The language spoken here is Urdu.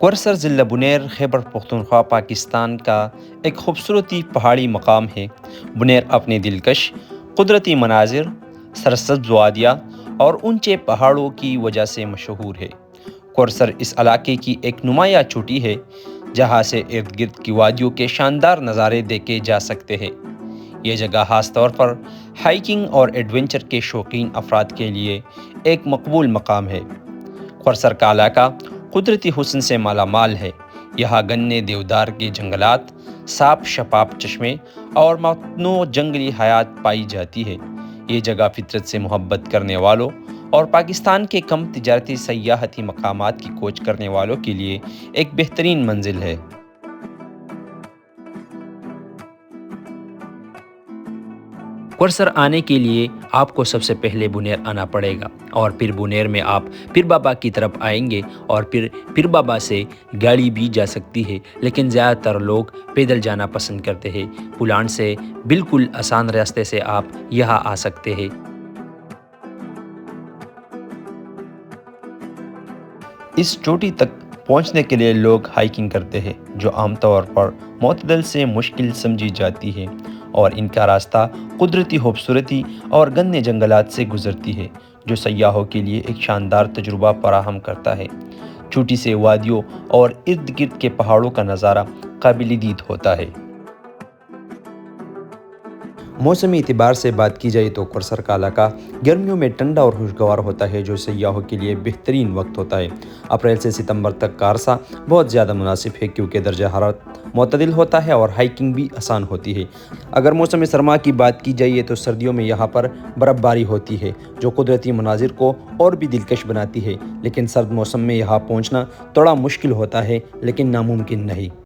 قورسر ضلع بنیر خیبر پختونخوا پاکستان کا ایک خوبصورتی پہاڑی مقام ہے۔ بنیر اپنے دلکش قدرتی مناظر، سرسبز وادیاں اور اونچے پہاڑوں کی وجہ سے مشہور ہے۔ قورسر اس علاقے کی ایک نمایاں چوٹی ہے جہاں سے ارد گرد کی وادیوں کے شاندار نظارے دیکھے جا سکتے ہیں۔ یہ جگہ خاص طور پر ہائیکنگ اور ایڈونچر کے شوقین افراد کے لیے ایک مقبول مقام ہے۔ قورسر کا علاقہ قدرتی حسن سے مالا مال ہے۔ یہاں گنے دیودار کے جنگلات، صاف شفاف چشمے اور متنوع جنگلی حیات پائی جاتی ہے۔ یہ جگہ فطرت سے محبت کرنے والوں اور پاکستان کے کم تجارتی سیاحتی مقامات کی کھوج کرنے والوں کے لیے ایک بہترین منزل ہے۔ قورسر آنے کے لیے آپ کو سب سے پہلے بنیر آنا پڑے گا، اور پھر بنیر میں آپ پیر بابا کی طرف آئیں گے، اور پھر پیر بابا سے گاڑی بھی جا سکتی ہے، لیکن زیادہ تر لوگ پیدل جانا پسند کرتے ہیں۔ پلان سے بالکل آسان راستے سے آپ یہاں آ سکتے ہیں۔ اس چوٹی تک پہنچنے کے لیے لوگ ہائیکنگ کرتے ہیں، جو عام طور پر معتدل سے مشکل سمجھی جاتی ہے، اور ان کا راستہ قدرتی خوبصورتی اور گھنے جنگلات سے گزرتی ہے، جو سیاحوں کے لیے ایک شاندار تجربہ فراہم کرتا ہے۔ چوٹی سے وادیوں اور ارد گرد کے پہاڑوں کا نظارہ قابل دید ہوتا ہے۔ موسمی اعتبار سے بات کی جائے تو قورسر کا علاقہ گرمیوں میں ٹھنڈا اور خوشگوار ہوتا ہے، جو سیاحوں کے لیے بہترین وقت ہوتا ہے۔ اپریل سے ستمبر تک کا عرصہ بہت زیادہ مناسب ہے، کیونکہ درجہ حرارت معتدل ہوتا ہے اور ہائیکنگ بھی آسان ہوتی ہے۔ اگر موسم سرما کی بات کی جائے تو سردیوں میں یہاں پر برف باری ہوتی ہے، جو قدرتی مناظر کو اور بھی دلکش بناتی ہے، لیکن سرد موسم میں یہاں پہنچنا تھوڑا مشکل ہوتا ہے، لیکن ناممکن نہیں۔